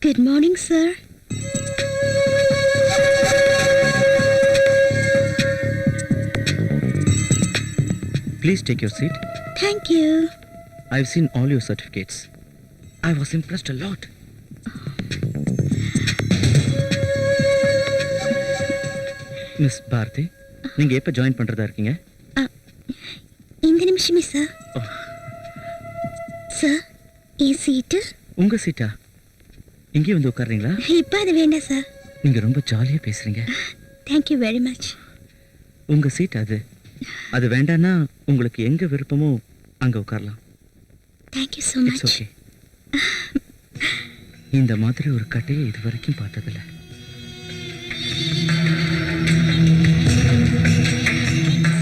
Good morning, sir. Please take your seat. Thank you. I've seen all your certificates. I was impressed a lot. Miss Bharti, நீங்க எப்ப join பண்றதா இருக்கீங்க? இந்த நிமிஷமே sir. Sir, என் சீட்டு? உங்க சீட்டா? இங்கே வந்து உட்கார்றீங்களா? இப்ப அது வேண்டாம் சார். நீங்க ரொம்ப ஜாலியா பேசுறீங்க. Thank you very much. உங்க சீட் அது. அது வேண்டானா உங்களுக்கு எங்க விருப்பமோ அங்க உட்காரலாம். Thank you so much. It's okay. இந்த மாதிரி ஒரு கட்டையை இதுவரைக்கும் பார்த்ததில்ல.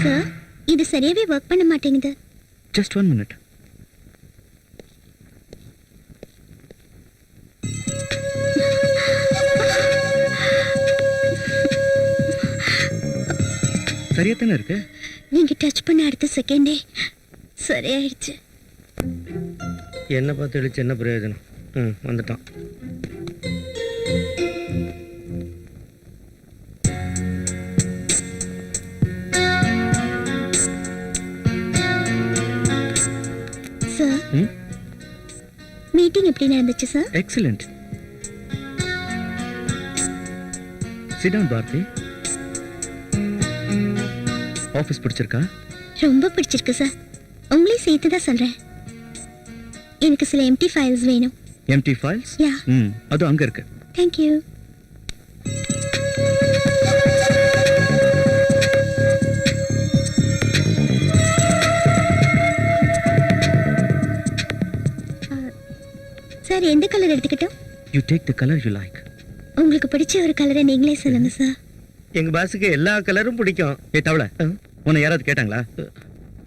சார், இது சரியாவே ஒர்க் பண்ண மாட்டேங்குது. Just 1 minute. சரியா தானே இருக்கு? நீங்க டச் பண்ண அடுத்த செகண்டே சரியாயிடுச்சு. என்ன பார்த்து அடிச்சு என்ன பிரயோஜனம்? வந்துட்டான். சார், மீட்டிங் எப்படி நடந்துச்சு sir? Excellent. Sit down, Bharti. Office பிடிச்சிருக்கா? ரொம்ப பிடிச்சிருக்கு சார். உங்களையும் சேர்த்து தான் சொல்றேன். எனக்கு சில எம்டி ஃபைல்ஸ் வேணும். Empty files? யா. அது அங்க இருக்கு. Thank you. சார், எந்த கலர் எடுத்துக்கிட்டோம்? You take the color you like. உங்களுக்கு பிடிச்ச ஒரு கலரை நீங்களே சொல்லுங்க சார். எங்க பாஸுக்கு எல்லா கலரும் பிடிக்கும். தவளை, உன்னை யாராவது கேட்டாங்களா?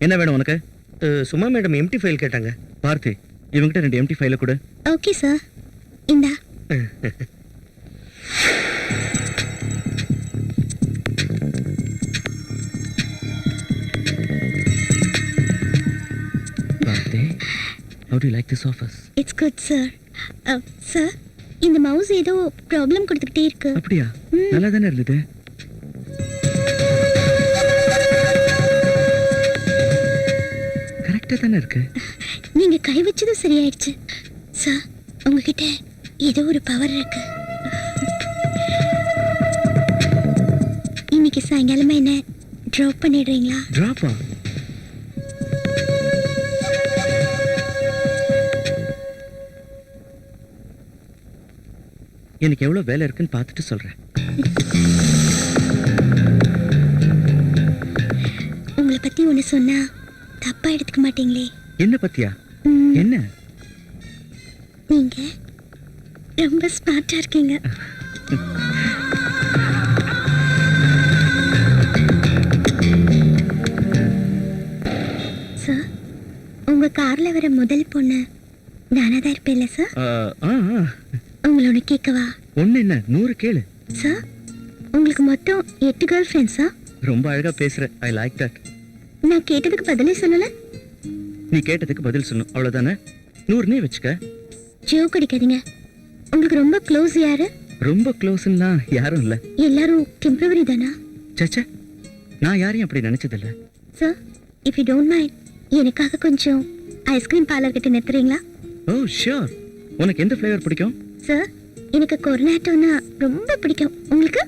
என்ன வேணும் உனக்கு? சும்மா மேடம் எம்டி ஃபைல் கேட்டாங்க. பார்த்தி, இவங்கிட்ட 2 எம்டி ஃபைல கொடு. ஓகே சார், இந்தா. பார்த்தி, how do you like this office? It's good sir. Sir, இந்த மவுஸ் ஏதோ ப்ராப்ளம் கொடுத்துக்கிட்டே இருக்கு. அப்படியா? நல்லா தானே இருந்தது. கரெக்டா தானே இருக்கு. நீங்க கை வச்சதும் சரியாயிடுச்சு சார். உங்ககிட்ட ஏதோ ஒரு பவர் இருக்கு. இன்னைக்கு சாயங்காலமா என்ன ட்ராப் பண்ணிடுறீங்களா? டிராப்பா? எனக்கு எவ்வளவு வேலை இருக்குன்னு பார்த்துட்டு சொல்றேன். உங்களை பத்தி ஒண்ணு சொன்னா தப்பா எடுத்துக்க மாட்டீங்களே? என்ன பத்தியா? என்ன? நீங்க ரொம்ப ஸ்மார்ட்டா இருக்கீங்க. சார், உங்க கார்ல வர முதல் பொண்ணு நானா தான் இருப்பேன்ல சார்? உங்களோட கேட்கவா? ஒண்ணு என்ன 100 கேளு. சார், உங்களுக்கு மொத்தம் 8 கேர்ள் ஃப்ரெண்ட்ஸா? ரொம்ப அழகா பேசுற. I like that. நான் கேட்டதுக்கு பதிலே சொல்லல. நீ கேட்டதுக்கு பதில் சொல்லணும், அவ்வளவுதானே? 100 வச்சுக்க. ஜோக் அடிக்காதீங்க. உங்களுக்கு ரொம்ப க்ளோஸ் யாரு? ரொம்ப க்ளோஸ்னா யாரும் இல்ல. எல்லாரும் டெம்பரவரி தானா? சச்சா, நான் யாரையும் அப்படி நினைச்சதில்ல. Sir, if you don't mind, எனக்காக கொஞ்சம் ஐஸ்கிரீம் பார்லர் கிட்ட நிறுத்துறீங்களா? ஓ ஷூர். உனக்கு எந்த ஃப்ளேவர் பிடிக்கும்? சார், எனக்கு கொர்னாட்டோனா ரொம்ப பிடிக்கும். உங்களுக்கு?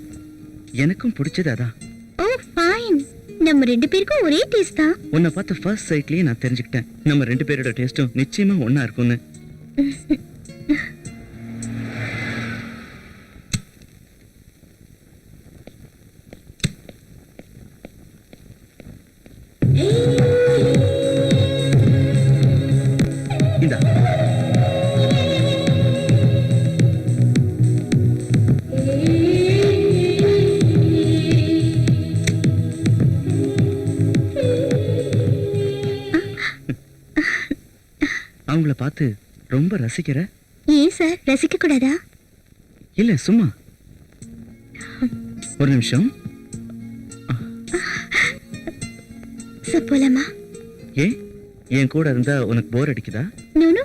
எனக்கும் பிடிச்சது அதான். ஓ ஃபைன். நம்ம 2 பேருக்கும் ஒரே டேஸ்ட் தான். உன்னை பார்த்த ஃபர்ஸ்ட் சைட்லயே நான் தெரிஞ்சுக்கிட்டேன் நம்ம 2 பேரோட டேஸ்டும் நிச்சயமா ஒண்ணா இருக்கும்னு. இந்தா. அவங்கள பார்த்து ரொம்ப ரசிக்கிற? ஏன் சார், ரசிக்க கூடாதா? இல்ல, சும்மா ஒரு நிமிஷம். சார், போலாமா? ஏன் என் கூட இருந்தா உனக்கு போர் அடிக்குதா? நோ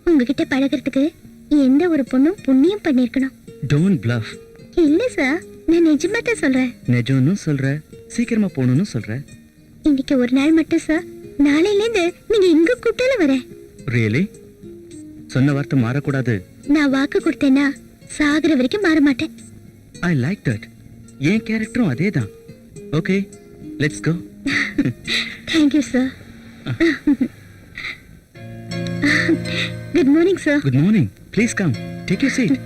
உங்ககிட்ட பழகிறதுக்கு எந்த ஒரு பொண்ணும் புண்ணியம் பண்ணிருக்கணும். Don't bluff. இல்ல சார், நான் நிஜமா தான் சொல்றேன். நிஜம்னு சொல்ற, சீக்கிரமா போகணும்னு சொல்ற. இன்னைக்கு ஒரு நாள் மட்டும் சார், நாளையில இருந்து நீங்க எங்க கூப்பிட்டாலும் வரேன். ரியலி? சொன்ன வார்த்தை மாறக்கூடாது. நான் வாக்கு கொடுத்தேன்னா சாகுற வரைக்கும் மாற மாட்டேன். I like that. என் கேரக்டரும் அதே தான். Okay, let's go. Thank you sir. Good morning sir. Good morning. Please come, take your seat.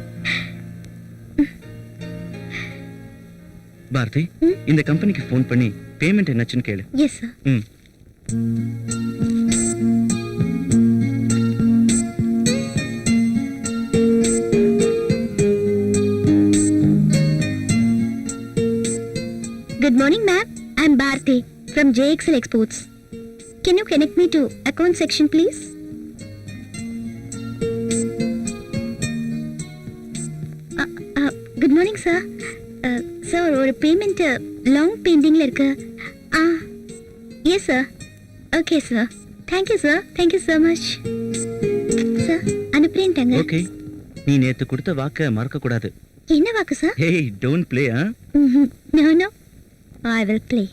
Bharathi, இந்த கம்பெனிக்கு ஃபோன் பண்ணி பேமெண்ட் என்னாச்சுன்னு கேளு. Yes sir. ம். Good morning, ma'am. I'm Bharti from JXL Exports. Can you connect me to account section, please? Good morning, sir. Sir, ஒரு payment long பெண்டிங்ல இருக்கு. Yes, sir. Okay, sir. Thank you, sir. Thank you so much. Sir, அனுப்புறேன்ட்டாங்க. Okay, நீ நேத்து கொடுத்த வாக்க மறக்க கூடாது. என்ன வாக்கு, sir? Hey, don't play. No, no. I will play.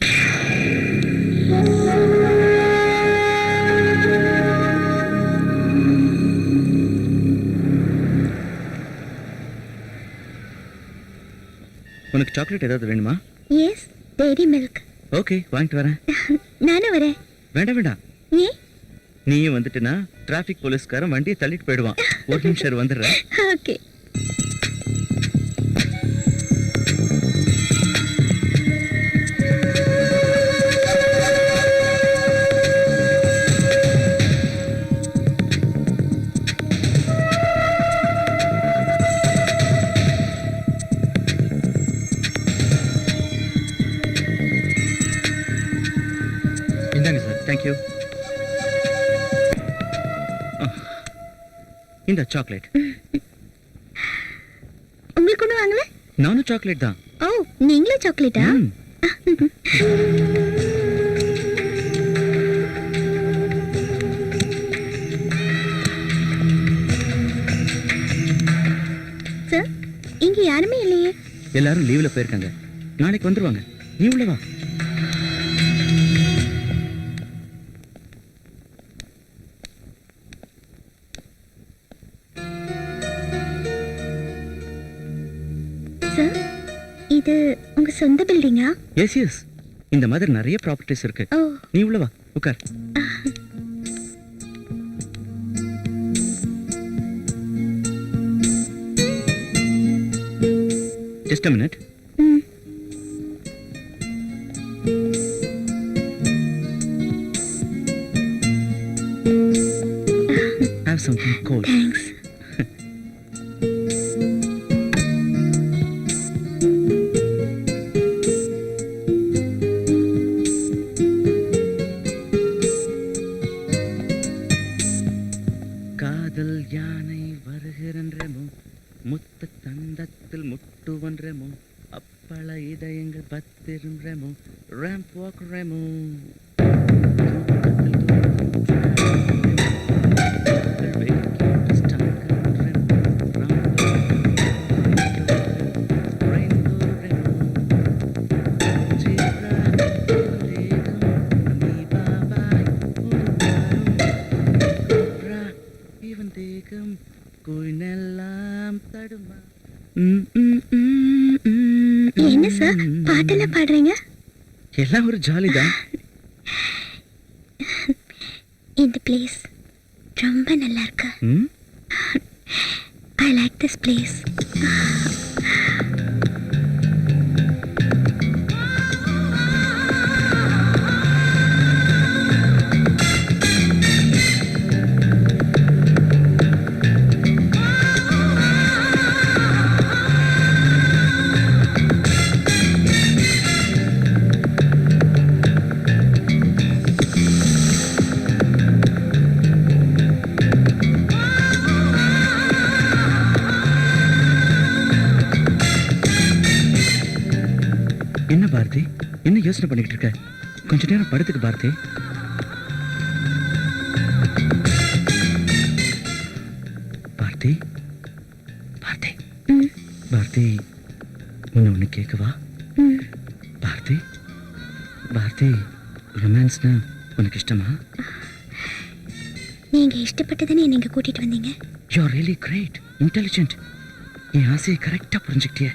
உனக்கு சாக்லேட் ஏதாவது வேணுமா? Yes, dairy milk. ஓகே, வாங்கிட்டு வரேன். நானும் வரேன். வேண்டாம் வேண்டாம், ஏன்? நீயும் வந்துட்டுனா டிராஃபிக் போலீஸ்காரன் வண்டியை தள்ளிட்டு போயிடுவான். ஒரு நிமிஷம் வந்துடுறேன். ஓகே. இந்தாங்க சார். தேங்க்யூ. இந்த சாக்லேட். உங்களுக்கு ஒன்றும் வாங்கல? நானும் சாக்லேட் தான். ஓ, நீங்களும் சாக்லேட்டா? ம். சார், இங்க யாருமே இல்லையே. எல்லாரும் லீவ்ல போயிருக்காங்க, நாளைக்கு வந்துருவாங்க. நீ உள்ள வா. சார், இது உங்க சொந்த பில்டிங்கா? எஸ் எஸ், இந்த மாதிரி நிறைய ப்ராப்பர்ட்டிஸ் இருக்கு. ஓ, நீ உள்ள வா, உட்கார். Just a minute. ம். Have something cold. தேங்க்ஸ். காதல் யானை வருகிறன்றமோ, முத்த தந்தத்தில் முட்டுவன்றமோ, அப்பள இதயங்கள் பத்திருன்றமோ, ரேம்ப் வாக்குறமோ. என்ன சார், பாட்டெல்லாம் பாடுறீங்க? எல்லாம் ஒரு ஜாலி தான். இந்த பிளேஸ் ரொம்ப நல்லா இருக்கு. ம்? I like this place. என்ன பாரதி, என்ன யோசனை பண்ணிக்கிட்டு இருக்க? கொஞ்ச நேரம் படுத்துக்கு பாரதி. பாரதி, பாரதி உன்னை ஒன்று கேட்கவா? ம், பாரதி, பாரதி, ரொமான்ஸ்னா உனக்கு இஷ்டமா? நீங்க இஷ்டப்பட்டதுன்னு நீங்க கூட்டிட்டு வந்தீங்க. You are really great, intelligent. என் ஆசையை கரெக்டாக புரிஞ்சுக்கிட்டியே.